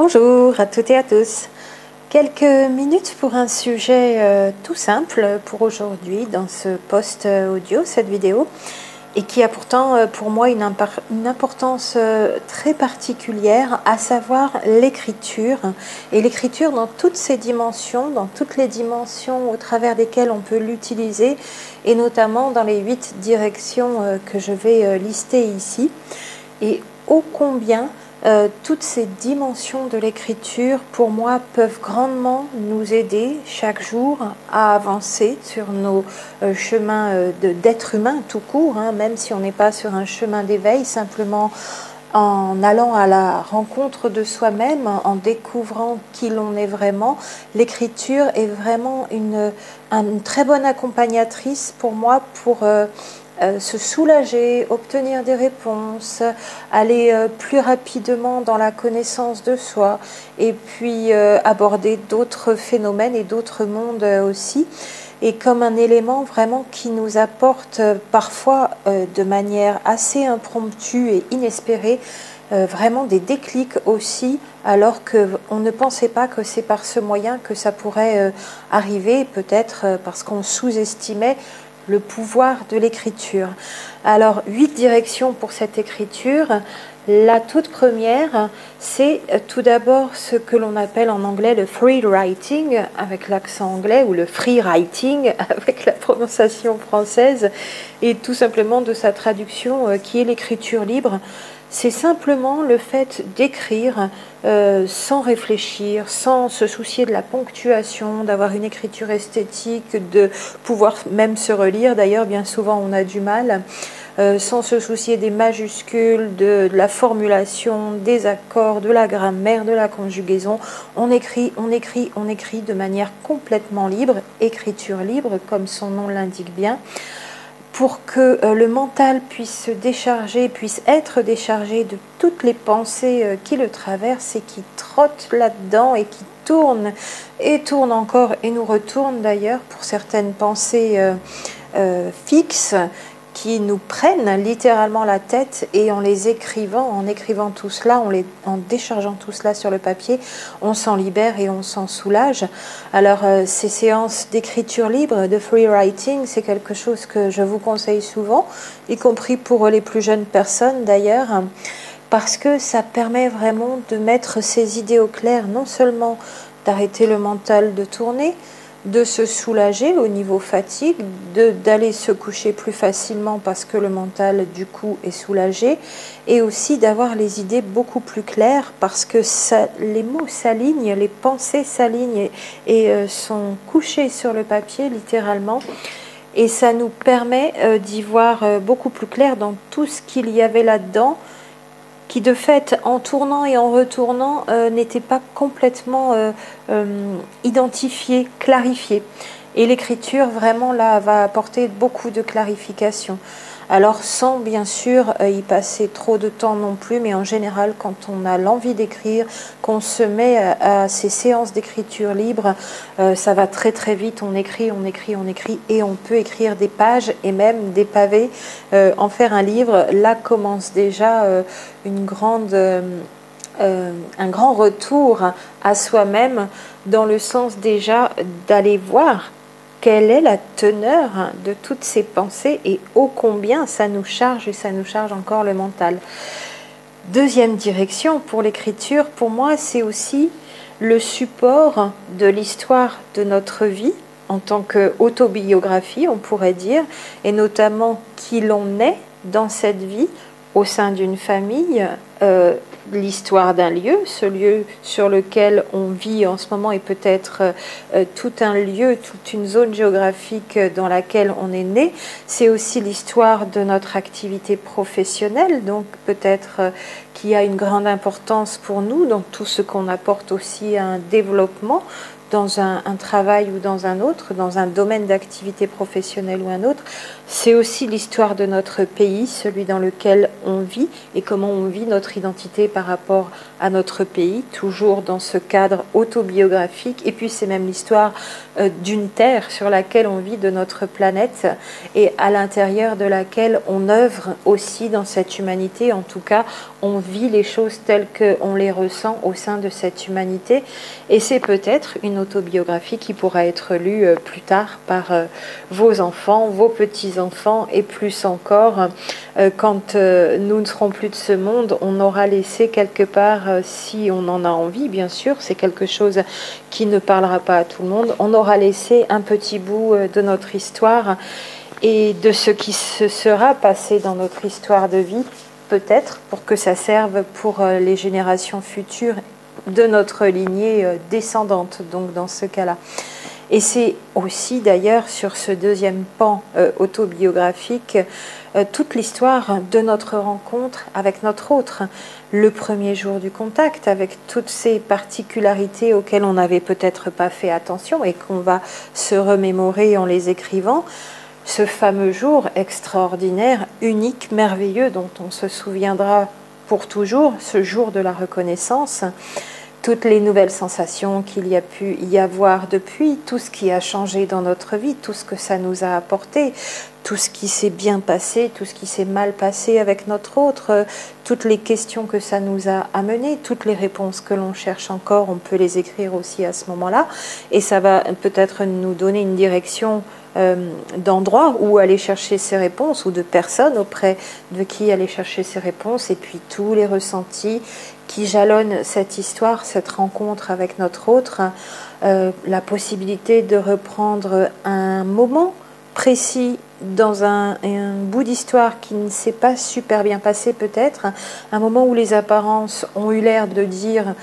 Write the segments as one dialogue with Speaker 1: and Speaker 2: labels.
Speaker 1: Bonjour à toutes et à tous. Quelques minutes pour un sujet tout simple pour aujourd'hui dans ce post audio, cette vidéo, et qui a pourtant pour moi une importance très particulière, à savoir l'écriture, et l'écriture dans toutes ses dimensions, dans toutes les dimensions au travers desquelles on peut l'utiliser, et notamment dans les 8 directions que je vais lister ici, et ô combien toutes ces dimensions de l'écriture, pour moi, peuvent grandement nous aider chaque jour à avancer sur nos chemins d'être humain tout court, même si on n'est pas sur un chemin d'éveil, simplement en allant à la rencontre de soi-même, en découvrant qui l'on est vraiment. L'écriture est vraiment une très bonne accompagnatrice pour moi pour se soulager, obtenir des réponses, aller plus rapidement dans la connaissance de soi et puis aborder d'autres phénomènes et d'autres mondes aussi. Et comme un élément vraiment qui nous apporte parfois de manière assez impromptue et inespérée, vraiment des déclics aussi, alors qu'on ne pensait pas que c'est par ce moyen que ça pourrait arriver, peut-être parce qu'on sous-estimait le pouvoir de l'écriture. Alors, 8 directions pour cette écriture. La toute première, c'est tout d'abord ce que l'on appelle en anglais le free writing, avec l'accent anglais, ou le free writing, avec la prononciation française, et tout simplement de sa traduction qui est l'écriture libre. C'est simplement le fait d'écrire sans réfléchir, sans se soucier de la ponctuation, d'avoir une écriture esthétique, de pouvoir même se relire. D'ailleurs, bien souvent, on a du mal. Sans se soucier des majuscules, de la formulation, des accords, de la grammaire, de la conjugaison. On écrit de manière complètement libre, écriture libre, comme son nom l'indique bien, pour que le mental puisse se décharger, puisse être déchargé de toutes les pensées qui le traversent et qui trottent là-dedans et qui tournent et tournent encore et nous retournent d'ailleurs pour certaines pensées fixes, qui nous prennent littéralement la tête, et en les écrivant, en écrivant tout cela, en déchargeant tout cela sur le papier, on s'en libère et on s'en soulage. Alors ces séances d'écriture libre, de free writing, c'est quelque chose que je vous conseille souvent, y compris pour les plus jeunes personnes d'ailleurs, parce que ça permet vraiment de mettre ses idées au clair, non seulement d'arrêter le mental de tourner, de se soulager au niveau fatigue, d'aller se coucher plus facilement parce que le mental du coup est soulagé, et aussi d'avoir les idées beaucoup plus claires parce que les mots s'alignent, les pensées s'alignent et sont couchées sur le papier littéralement, et ça nous permet d'y voir beaucoup plus clair dans tout ce qu'il y avait là-dedans, qui de fait, en tournant et en retournant, n'était pas complètement identifié, clarifié. Et l'écriture, vraiment, là, va apporter beaucoup de clarification. Alors, sans, bien sûr, y passer trop de temps non plus, mais en général, quand on a l'envie d'écrire, qu'on se met à ces séances d'écriture libre, ça va très très vite, on écrit, et on peut écrire des pages et même des pavés, en faire un livre. Là commence déjà un grand retour à soi-même, dans le sens déjà d'aller voir quelle est la teneur de toutes ces pensées et ô combien ça nous charge, et ça nous charge encore le mental. Deuxième direction pour l'écriture, pour moi, c'est aussi le support de l'histoire de notre vie en tant qu'autobiographie, on pourrait dire, et notamment qui l'on est dans cette vie, au sein d'une famille, l'histoire d'un lieu, ce lieu sur lequel on vit en ce moment est peut-être tout un lieu, toute une zone géographique dans laquelle on est né. C'est aussi l'histoire de notre activité professionnelle, donc peut-être qui a une grande importance pour nous dans tout ce qu'on apporte aussi à un développement dans un travail ou dans un autre, dans un domaine d'activité professionnelle ou un autre. C'est aussi l'histoire de notre pays, celui dans lequel on vit, et comment on vit notre identité par rapport à notre pays, toujours dans ce cadre autobiographique. Et puis c'est même l'histoire d'une terre sur laquelle on vit, de notre planète, et à l'intérieur de laquelle on œuvre aussi dans cette humanité. En tout cas, on vit les choses telles qu'on les ressent au sein de cette humanité. Et c'est peut-être une autobiographie qui pourra être lue plus tard par vos enfants, vos petits-enfants, et plus encore, quand nous ne serons plus de ce monde, on aura laissé quelque part, si on en a envie, bien sûr, c'est quelque chose qui ne parlera pas à tout le monde, on aura laissé un petit bout de notre histoire et de ce qui se sera passé dans notre histoire de vie, peut-être, pour que ça serve pour les générations futures de notre lignée descendante, donc dans ce cas-là. Et c'est aussi d'ailleurs sur ce deuxième pan autobiographique toute l'histoire de notre rencontre avec notre autre, le premier jour du contact, avec toutes ces particularités auxquelles on n'avait peut-être pas fait attention et qu'on va se remémorer en les écrivant. Ce fameux jour extraordinaire, unique, merveilleux, dont on se souviendra pour toujours, ce jour de la reconnaissance, toutes les nouvelles sensations qu'il y a pu y avoir depuis, tout ce qui a changé dans notre vie, tout ce que ça nous a apporté, tout ce qui s'est bien passé, tout ce qui s'est mal passé avec notre autre, toutes les questions que ça nous a amenées, toutes les réponses que l'on cherche encore, on peut les écrire aussi à ce moment-là, et ça va peut-être nous donner une direction d'endroits où aller chercher ces réponses, ou de personnes auprès de qui aller chercher ces réponses, et puis tous les ressentis qui jalonnent cette histoire, cette rencontre avec notre autre, la possibilité de reprendre un moment précis dans un bout d'histoire qui ne s'est pas super bien passé peut-être, un moment où les apparences ont eu l'air de dire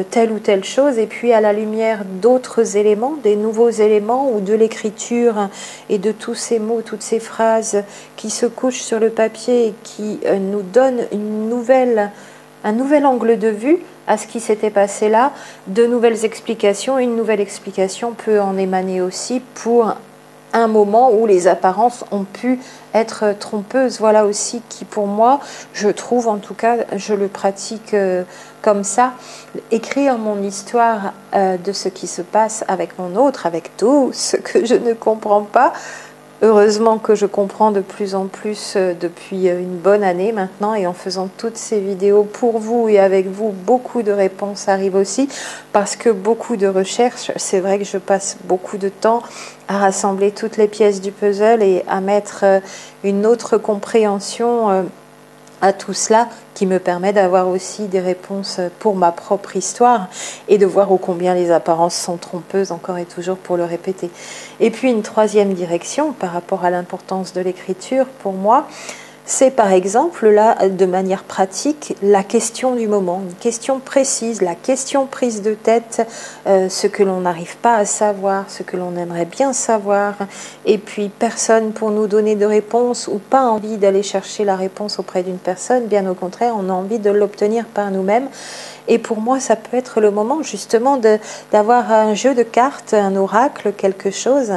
Speaker 1: telle ou telle chose, et puis à la lumière d'autres éléments, des nouveaux éléments, ou de l'écriture et de tous ces mots, toutes ces phrases qui se couchent sur le papier et qui nous donnent un nouvel angle de vue à ce qui s'était passé là, de nouvelles explications. Une nouvelle explication peut en émaner aussi pour un moment où les apparences ont pu être trompeuses. Voilà aussi qui, pour moi, je trouve, en tout cas, je le pratique comme ça, écrire mon histoire de ce qui se passe avec mon autre, avec tout ce que je ne comprends pas. Heureusement que je comprends de plus en plus depuis une bonne année maintenant, et en faisant toutes ces vidéos pour vous et avec vous, beaucoup de réponses arrivent aussi, parce que beaucoup de recherches, c'est vrai que je passe beaucoup de temps à rassembler toutes les pièces du puzzle et à mettre une autre compréhension à tout cela, qui me permet d'avoir aussi des réponses pour ma propre histoire et de voir ô combien les apparences sont trompeuses, encore et toujours, pour le répéter. Et puis une troisième direction par rapport à l'importance de l'écriture pour moi, c'est par exemple là, de manière pratique, la question du moment, une question précise, la question prise de tête, ce que l'on n'arrive pas à savoir, ce que l'on aimerait bien savoir, et puis personne pour nous donner de réponse, ou pas envie d'aller chercher la réponse auprès d'une personne, bien au contraire, on a envie de l'obtenir par nous-mêmes. Et pour moi, ça peut être le moment justement d'avoir un jeu de cartes, un oracle, quelque chose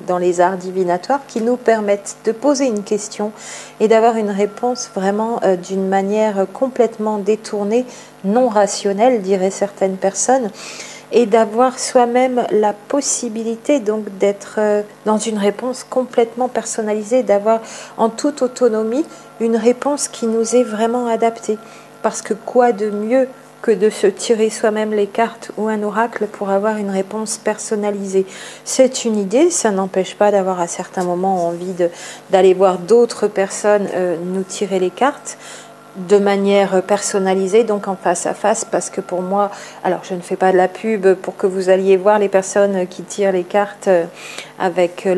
Speaker 1: dans les arts divinatoires qui nous permettent de poser une question et d'avoir une réponse vraiment d'une manière complètement détournée, non rationnelle, diraient certaines personnes, et d'avoir soi-même la possibilité donc d'être dans une réponse complètement personnalisée, d'avoir en toute autonomie une réponse qui nous est vraiment adaptée. Parce que quoi de mieux que de se tirer soi-même les cartes ou un oracle pour avoir une réponse personnalisée. C'est une idée, ça n'empêche pas d'avoir à certains moments envie d'aller voir d'autres personnes nous tirer les cartes de manière personnalisée, donc en face à face, parce que pour moi, alors je ne fais pas de la pub pour que vous alliez voir les personnes qui tirent les cartes avec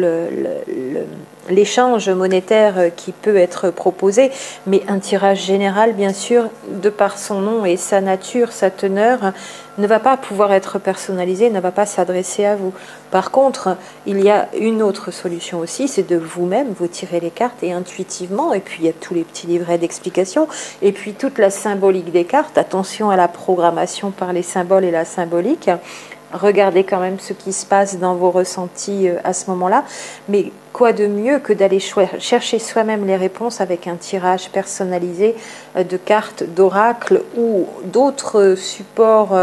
Speaker 1: l'échange monétaire qui peut être proposé, mais un tirage général, bien sûr, de par son nom et sa nature, sa teneur, ne va pas pouvoir être personnalisé, ne va pas s'adresser à vous. Par contre, il y a une autre solution aussi, c'est de vous-même vous tirer les cartes et intuitivement, et puis il y a tous les petits livrets d'explications, et puis toute la symbolique des cartes. Attention à la programmation par les symboles et la symbolique. Regardez quand même ce qui se passe dans vos ressentis à ce moment-là, mais quoi de mieux que d'aller chercher soi-même les réponses avec un tirage personnalisé de cartes d'oracle ou d'autres supports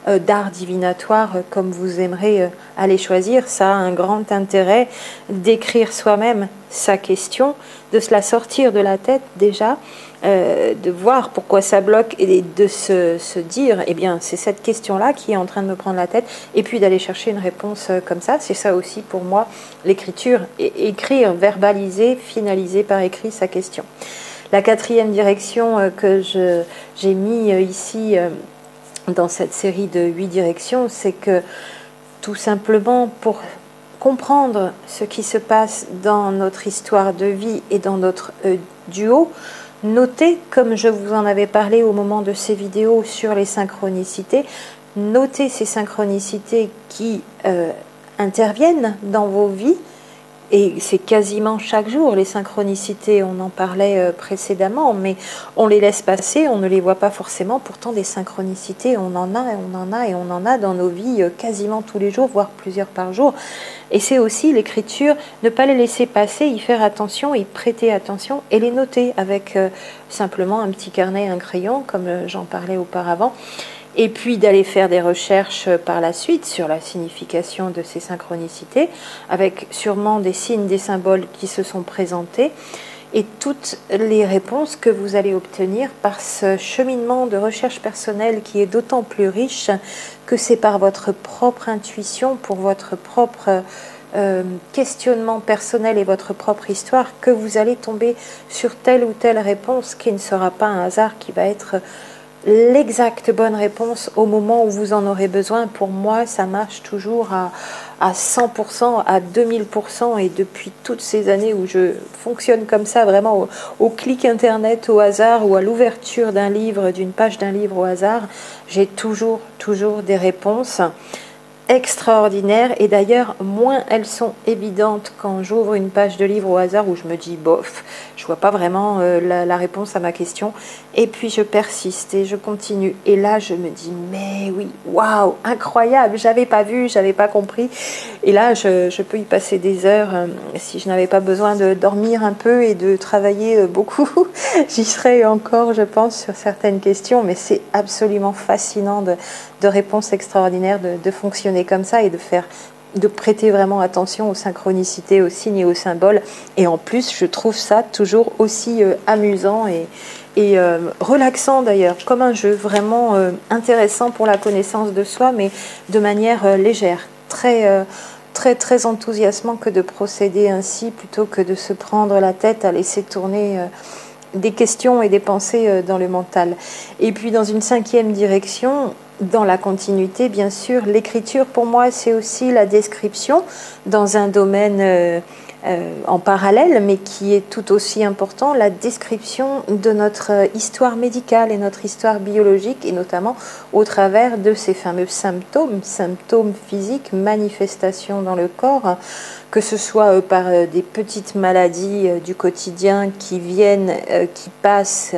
Speaker 1: d'art divinatoire comme vous aimerez aller choisir. Ça a un grand intérêt d'écrire soi-même sa question, de se la sortir de la tête déjà, de voir pourquoi ça bloque et de se dire, eh bien c'est cette question-là qui est en train de me prendre la tête, et puis d'aller chercher une réponse comme ça. C'est ça aussi pour moi l'écriture, écrire, verbaliser, finaliser par écrit sa question. La quatrième direction que j'ai mis ici dans cette série de 8 directions, c'est que tout simplement pour comprendre ce qui se passe dans notre histoire de vie et dans notre duo, notez, comme je vous en avais parlé au moment de ces vidéos sur les synchronicités, notez ces synchronicités qui interviennent dans vos vies. Et c'est quasiment chaque jour, les synchronicités, on en parlait précédemment, mais on les laisse passer, on ne les voit pas forcément. Pourtant, des synchronicités, on en a, et on en a, et on en a dans nos vies quasiment tous les jours, voire plusieurs par jour. Et c'est aussi l'écriture, ne pas les laisser passer, y faire attention, y prêter attention, et les noter avec simplement un petit carnet, un crayon, comme j'en parlais auparavant. Et puis d'aller faire des recherches par la suite sur la signification de ces synchronicités, avec sûrement des signes, des symboles qui se sont présentés, et toutes les réponses que vous allez obtenir par ce cheminement de recherche personnelle qui est d'autant plus riche que c'est par votre propre intuition, pour votre propre questionnement personnel et votre propre histoire que vous allez tomber sur telle ou telle réponse qui ne sera pas un hasard, qui va être l'exacte bonne réponse au moment où vous en aurez besoin. Pour moi, ça marche toujours à 100%, à 2000%, et depuis toutes ces années où je fonctionne comme ça, vraiment au clic internet au hasard, ou à l'ouverture d'un livre, d'une page d'un livre au hasard, j'ai toujours des réponses extraordinaires. Et d'ailleurs, moins elles sont évidentes quand j'ouvre une page de livre au hasard où je me dis bof, je vois pas vraiment la réponse à ma question, et puis je persiste et je continue, et là je me dis mais oui, waouh, incroyable, j'avais pas vu, j'avais pas compris, et là je peux y passer des heures. Si je n'avais pas besoin de dormir un peu et de travailler beaucoup, j'y serais encore, je pense, sur certaines questions. Mais c'est absolument fascinant de réponses extraordinaires, de fonctionner comme ça, et de prêter vraiment attention aux synchronicités, aux signes et aux symboles. Et en plus, je trouve ça toujours aussi amusant et relaxant d'ailleurs, comme un jeu vraiment intéressant pour la connaissance de soi, mais de manière légère, très enthousiasmant que de procéder ainsi, plutôt que de se prendre la tête à laisser tourner des questions et des pensées dans le mental. Et puis dans une cinquième direction, dans la continuité, bien sûr, l'écriture pour moi c'est aussi la description dans un domaine en parallèle, mais qui est tout aussi important, la description de notre histoire médicale et notre histoire biologique, et notamment au travers de ces fameux symptômes physiques, manifestations dans le corps, que ce soit par des petites maladies du quotidien qui viennent, qui passent,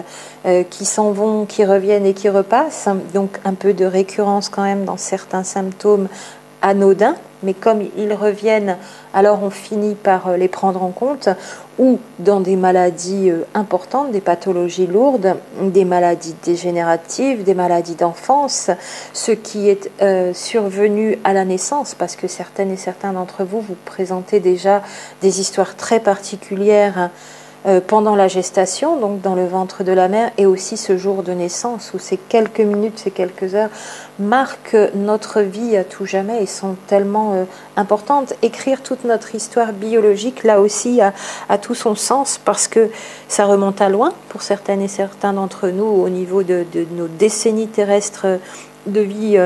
Speaker 1: qui s'en vont, qui reviennent et qui repassent, donc un peu de récurrence quand même dans certains symptômes anodins, mais comme ils reviennent, alors on finit par les prendre en compte, ou dans des maladies importantes, des pathologies lourdes, des maladies dégénératives, des maladies d'enfance, ce qui est survenu à la naissance, parce que certaines et certains d'entre vous présentez déjà des histoires très particulières pendant la gestation, donc dans le ventre de la mère, et aussi ce jour de naissance où ces quelques minutes, ces quelques heures marquent notre vie à tout jamais et sont tellement importantes. Écrire toute notre histoire biologique, là aussi, a tout son sens, parce que ça remonte à loin pour certaines et certains d'entre nous au niveau de nos décennies terrestres de vie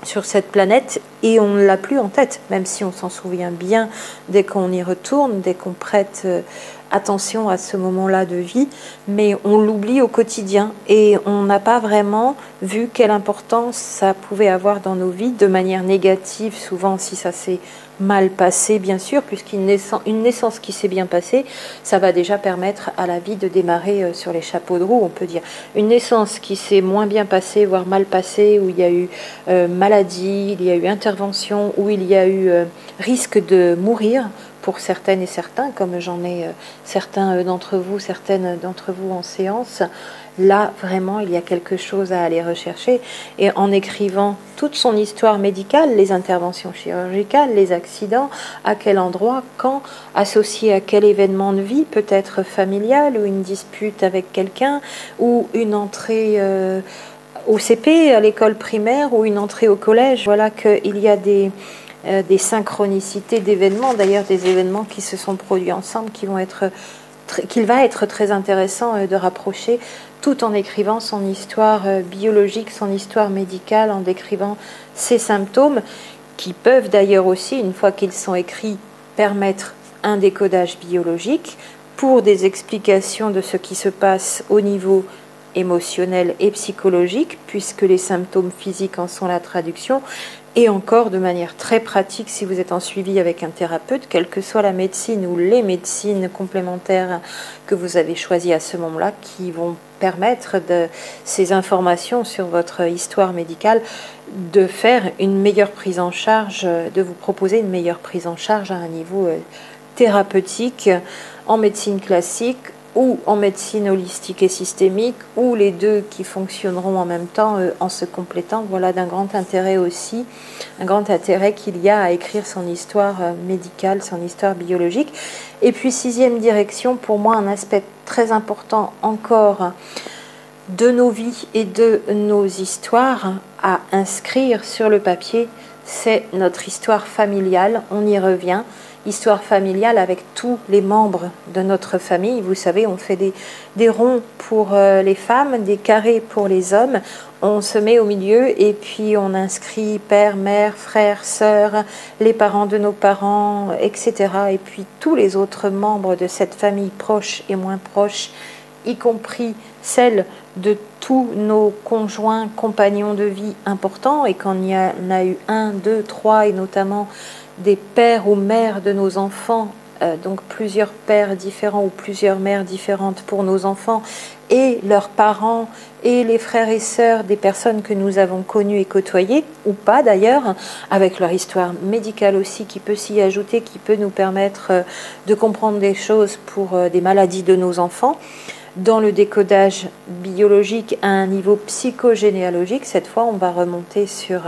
Speaker 1: sur cette planète, et on ne l'a plus en tête, même si on s'en souvient bien dès qu'on y retourne, dès qu'on prête attention à ce moment-là de vie, mais on l'oublie au quotidien, et on n'a pas vraiment vu quelle importance ça pouvait avoir dans nos vies, de manière négative souvent si ça s'est mal passé, bien sûr, puisqu'une naissance qui s'est bien passée, ça va déjà permettre à la vie de démarrer sur les chapeaux de roue, on peut dire. Une naissance qui s'est moins bien passée, voire mal passée, où il y a eu maladie, il y a eu intervention, où il y a eu risque de mourir, pour certaines et certains, comme j'en ai certaines d'entre vous en séance. Là, vraiment, il y a quelque chose à aller rechercher. Et en écrivant toute son histoire médicale, les interventions chirurgicales, les accidents, à quel endroit, quand, associé à quel événement de vie, peut-être familial ou une dispute avec quelqu'un, ou une entrée au CP, à l'école primaire, ou une entrée au collège. Voilà qu'il y a des synchronicités d'événements, d'ailleurs des événements qui se sont produits ensemble, qu'il va être très intéressant de rapprocher, tout en écrivant son histoire biologique, son histoire médicale, en décrivant ses symptômes, qui peuvent d'ailleurs aussi, une fois qu'ils sont écrits, permettre un décodage biologique pour des explications de ce qui se passe au niveau émotionnel et psychologique, puisque les symptômes physiques en sont la traduction, et encore de manière très pratique si vous êtes en suivi avec un thérapeute, quelle que soit la médecine ou les médecines complémentaires que vous avez choisies à ce moment-là, qui vont permettre de ces informations sur votre histoire médicale de faire une meilleure prise en charge, de vous proposer une meilleure prise en charge à un niveau thérapeutique en médecine classique ou en médecine holistique et systémique, ou les deux qui fonctionneront en même temps en se complétant. Voilà d'un grand intérêt aussi, un grand intérêt qu'il y a à écrire son histoire médicale, son histoire biologique. Et puis sixième direction, pour moi un aspect très important encore de nos vies et de nos histoires à inscrire sur le papier, c'est notre histoire familiale. On y revient. Histoire familiale avec tous les membres de notre famille. Vous savez, on fait des ronds pour les femmes, des carrés pour les hommes. On se met au milieu et puis on inscrit père, mère, frère, sœur, les parents de nos parents, etc. Et puis tous les autres membres de cette famille, proches et moins proches, y compris celles de tous nos conjoints, compagnons de vie importants. Et quand il y en a eu 1, 2, 3, et notamment des pères ou mères de nos enfants, donc plusieurs pères différents ou plusieurs mères différentes pour nos enfants, et leurs parents, et les frères et sœurs des personnes que nous avons connues et côtoyées, ou pas d'ailleurs, avec leur histoire médicale aussi qui peut s'y ajouter, qui peut nous permettre de comprendre des choses pour des maladies de nos enfants. Dans le décodage biologique à un niveau psychogénéalogique, cette fois on va remonter sur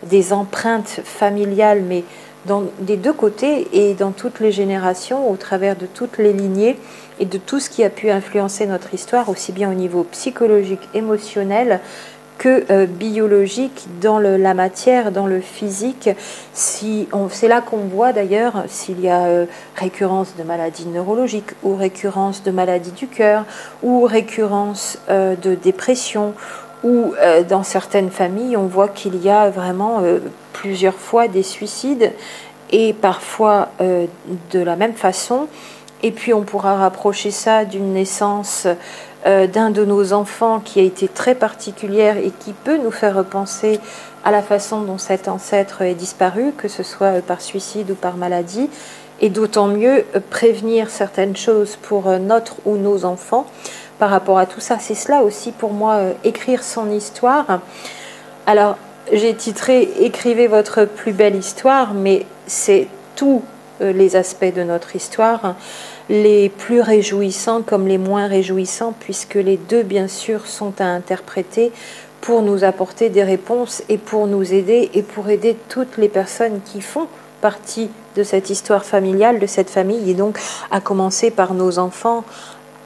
Speaker 1: des empreintes familiales, mais des deux côtés et dans toutes les générations, au travers de toutes les lignées et de tout ce qui a pu influencer notre histoire, aussi bien au niveau psychologique, émotionnel que biologique, dans la matière, dans le physique. C'est là qu'on voit d'ailleurs s'il y a récurrence de maladies neurologiques ou récurrence de maladies du cœur ou récurrence de dépression, ou dans certaines familles, on voit qu'il y a vraiment plusieurs fois des suicides, et parfois de la même façon. Et puis on pourra rapprocher ça d'une naissance d'un de nos enfants qui a été très particulière et qui peut nous faire repenser à la façon dont cet ancêtre est disparu, que ce soit par suicide ou par maladie, et d'autant mieux prévenir certaines choses pour notre ou nos enfants par rapport à tout ça. C'est cela aussi pour moi, écrire son histoire. Alors, j'ai titré « Écrivez votre plus belle histoire », mais c'est tous les aspects de notre histoire, les plus réjouissants comme les moins réjouissants, puisque les deux, bien sûr, sont à interpréter pour nous apporter des réponses et pour nous aider et pour aider toutes les personnes qui font partie de cette histoire familiale, de cette famille, et donc à commencer par nos enfants,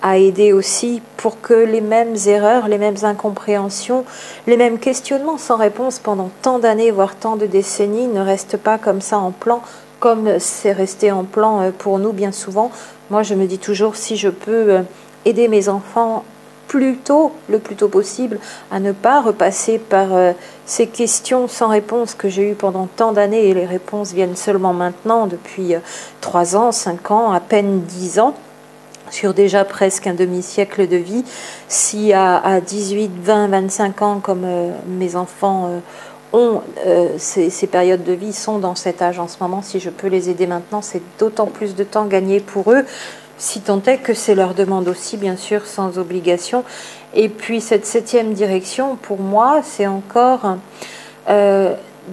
Speaker 1: à aider aussi pour que les mêmes erreurs, les mêmes incompréhensions, les mêmes questionnements sans réponse pendant tant d'années, voire tant de décennies, ne restent pas comme ça en plan, comme c'est resté en plan pour nous bien souvent. Moi, je me dis toujours, si je peux aider mes enfants plus tôt, le plus tôt possible, à ne pas repasser par ces questions sans réponse que j'ai eues pendant tant d'années, et les réponses viennent seulement maintenant, depuis 3 ans, 5 ans, à peine 10 ans, sur déjà presque un demi-siècle de vie. Si à 18, 20, 25 ans, comme mes enfants ont ces périodes de vie, sont dans cet âge en ce moment, si je peux les aider maintenant, c'est d'autant plus de temps gagné pour eux, si tant est que c'est leur demande aussi, bien sûr, sans obligation. Et puis cette 7e direction, pour moi, c'est encore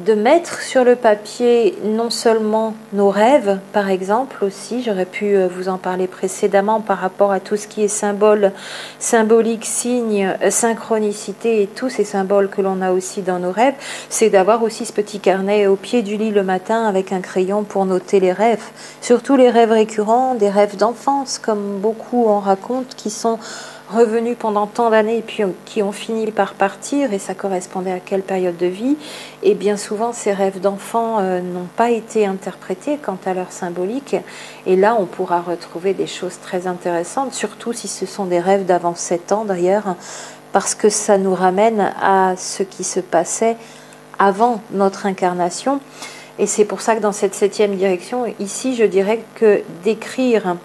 Speaker 1: de mettre sur le papier non seulement nos rêves, par exemple aussi, j'aurais pu vous en parler précédemment par rapport à tout ce qui est symbolique, signe, synchronicité et tous ces symboles que l'on a aussi dans nos rêves, c'est d'avoir aussi ce petit carnet au pied du lit le matin avec un crayon pour noter les rêves, surtout les rêves récurrents, des rêves d'enfance comme beaucoup en racontent, qui sont revenus pendant tant d'années et puis qui ont fini par partir, et ça correspondait à quelle période de vie. Et bien souvent ces rêves d'enfants n'ont pas été interprétés quant à leur symbolique, et là on pourra retrouver des choses très intéressantes, surtout si ce sont des rêves d'avant 7 ans d'ailleurs, parce que ça nous ramène à ce qui se passait avant notre incarnation. Et c'est pour ça que dans cette 7e direction, ici je dirais que d'écrire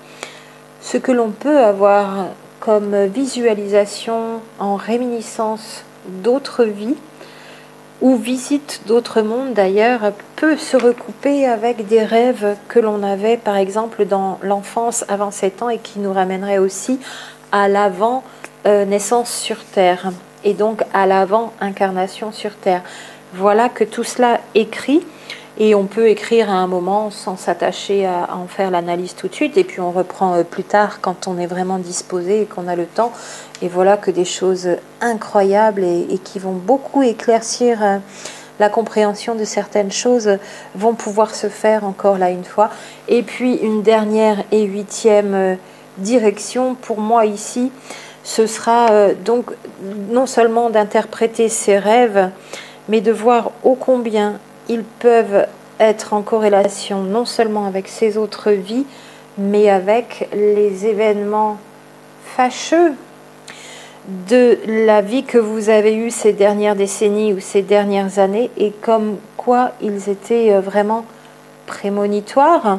Speaker 1: ce que l'on peut avoir comme visualisation en réminiscence d'autres vies ou visite d'autres mondes d'ailleurs, peut se recouper avec des rêves que l'on avait par exemple dans l'enfance avant 7 ans et qui nous ramèneraient aussi à l'avant naissance sur Terre et donc à l'avant incarnation sur Terre. Voilà que tout cela écrit. Et on peut écrire à un moment sans s'attacher à en faire l'analyse tout de suite, et puis on reprend plus tard quand on est vraiment disposé et qu'on a le temps. Et voilà que des choses incroyables et qui vont beaucoup éclaircir la compréhension de certaines choses vont pouvoir se faire encore là une fois. Et puis une dernière et 8e direction pour moi ici, ce sera donc non seulement d'interpréter ces rêves, mais de voir ô combien ils peuvent être en corrélation non seulement avec ces autres vies, mais avec les événements fâcheux de la vie que vous avez eue ces dernières décennies ou ces dernières années, et comme quoi ils étaient vraiment prémonitoires.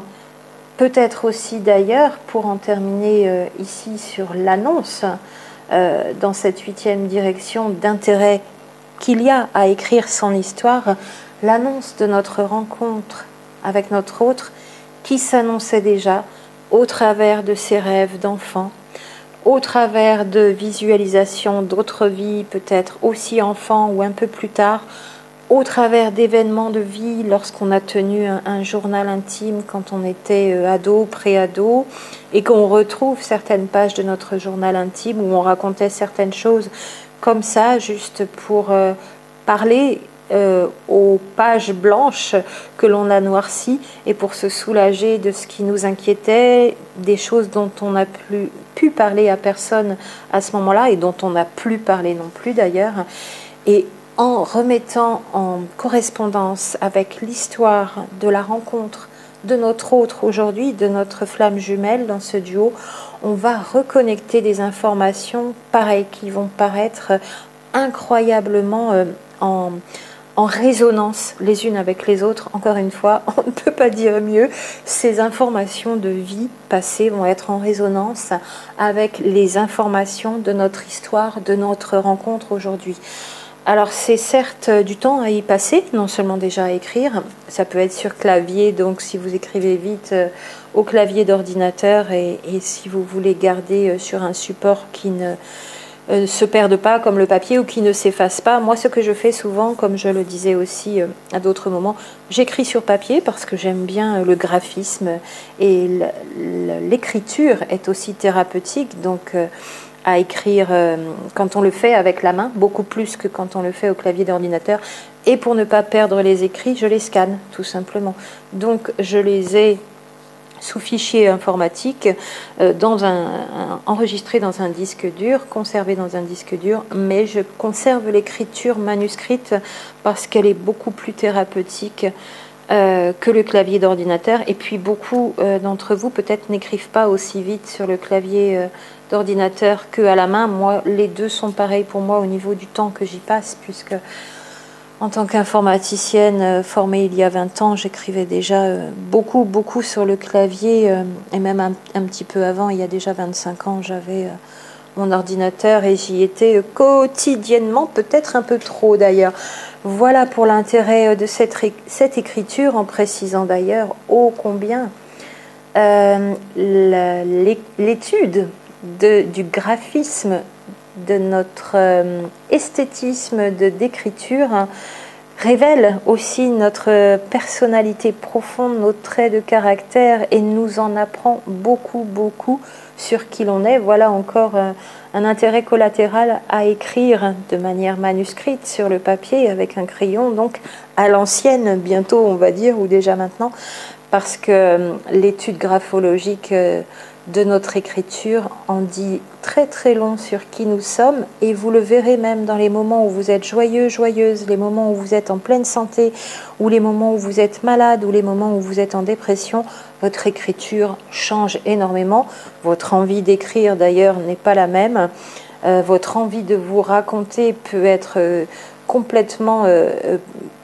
Speaker 1: Peut-être aussi d'ailleurs, pour en terminer ici sur l'annonce, dans cette 8e direction d'intérêt qu'il y a à écrire son histoire, l'annonce de notre rencontre avec notre autre qui s'annonçait déjà au travers de ses rêves d'enfant, au travers de visualisations d'autres vies, peut-être aussi enfant ou un peu plus tard, au travers d'événements de vie lorsqu'on a tenu un journal intime quand on était ado, pré-ado, et qu'on retrouve certaines pages de notre journal intime où on racontait certaines choses comme ça, juste pour parler aux pages blanches que l'on a noircies et pour se soulager de ce qui nous inquiétait, des choses dont on n'a plus pu parler à personne à ce moment-là et dont on n'a plus parlé non plus d'ailleurs. Et en remettant en correspondance avec l'histoire de la rencontre de notre autre aujourd'hui, de notre flamme jumelle dans ce duo, on va reconnecter des informations pareilles qui vont paraître incroyablement en résonance les unes avec les autres. Encore une fois, on ne peut pas dire mieux, ces informations de vie passée vont être en résonance avec les informations de notre histoire, de notre rencontre aujourd'hui. Alors c'est certes du temps à y passer, non seulement déjà à écrire, ça peut être sur clavier, donc si vous écrivez vite au clavier d'ordinateur et si vous voulez garder sur un support qui ne se perde pas comme le papier ou qui ne s'efface pas. Moi, ce que je fais souvent, comme je le disais aussi à d'autres moments, j'écris sur papier parce que j'aime bien le graphisme et l'écriture est aussi thérapeutique, donc à écrire quand on le fait avec la main, beaucoup plus que quand on le fait au clavier d'ordinateur. Et pour ne pas perdre les écrits, je les scanne tout simplement. Donc je les ai sous fichier informatique, enregistré dans un disque dur, conservé dans un disque dur, mais je conserve l'écriture manuscrite parce qu'elle est beaucoup plus thérapeutique que le clavier d'ordinateur. Et puis beaucoup d'entre vous peut-être n'écrivent pas aussi vite sur le clavier d'ordinateur qu'à la main. Moi, les deux sont pareils pour moi au niveau du temps que j'y passe, puisque en tant qu'informaticienne formée il y a 20 ans, j'écrivais déjà beaucoup sur le clavier, et même un petit peu avant, il y a déjà 25 ans, j'avais mon ordinateur et j'y étais quotidiennement, peut-être un peu trop d'ailleurs. Voilà pour l'intérêt de cette écriture, en précisant d'ailleurs ô combien l'étude du graphisme, de notre esthétisme d'écriture révèle aussi notre personnalité profonde, nos traits de caractère et nous en apprend beaucoup, beaucoup sur qui l'on est. Voilà encore un intérêt collatéral à écrire de manière manuscrite sur le papier avec un crayon, donc à l'ancienne bientôt on va dire, ou déjà maintenant, parce que l'étude graphologique de notre écriture en dit très très long sur qui nous sommes, et vous le verrez même dans les moments où vous êtes joyeux, joyeuse, les moments où vous êtes en pleine santé, ou les moments où vous êtes malade, ou les moments où vous êtes en dépression, votre écriture change énormément. Votre envie d'écrire d'ailleurs n'est pas la même, votre envie de vous raconter peut être complètement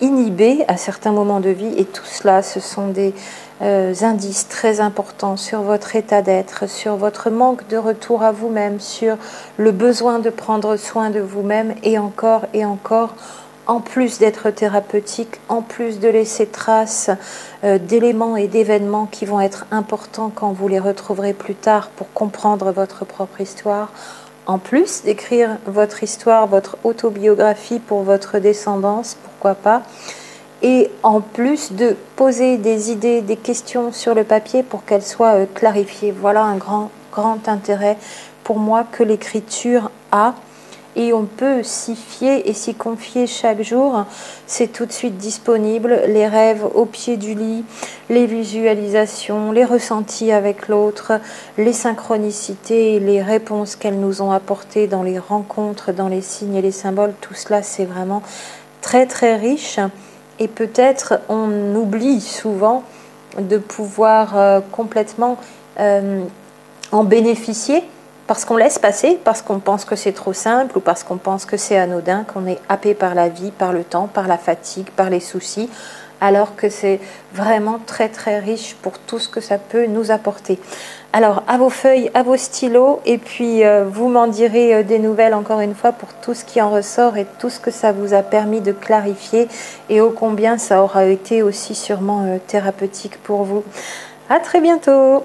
Speaker 1: inhibée à certains moments de vie, et tout cela, ce sont des indices très importants sur votre état d'être, sur votre manque de retour à vous-même, sur le besoin de prendre soin de vous-même, et encore, en plus d'être thérapeutique, en plus de laisser trace d'éléments et d'événements qui vont être importants quand vous les retrouverez plus tard pour comprendre votre propre histoire, en plus d'écrire votre histoire, votre autobiographie pour votre descendance, pourquoi pas, et en plus de poser des idées, des questions sur le papier pour qu'elles soient clarifiées. Voilà un grand intérêt pour moi que l'écriture a, et on peut s'y fier et s'y confier chaque jour. C'est tout de suite disponible, les rêves au pied du lit, les visualisations, les ressentis avec l'autre, les synchronicités et les réponses qu'elles nous ont apportées dans les rencontres, dans les signes et les symboles. Tout cela, c'est vraiment très très riche. Et peut-être on oublie souvent de pouvoir complètement en bénéficier, parce qu'on laisse passer, parce qu'on pense que c'est trop simple, ou parce qu'on pense que c'est anodin, qu'on est happé par la vie, par le temps, par la fatigue, par les soucis, alors que c'est vraiment très très riche pour tout ce que ça peut nous apporter. Alors à vos feuilles, à vos stylos, et puis vous m'en direz des nouvelles encore une fois pour tout ce qui en ressort et tout ce que ça vous a permis de clarifier, et ô combien ça aura été aussi sûrement thérapeutique pour vous. À très bientôt.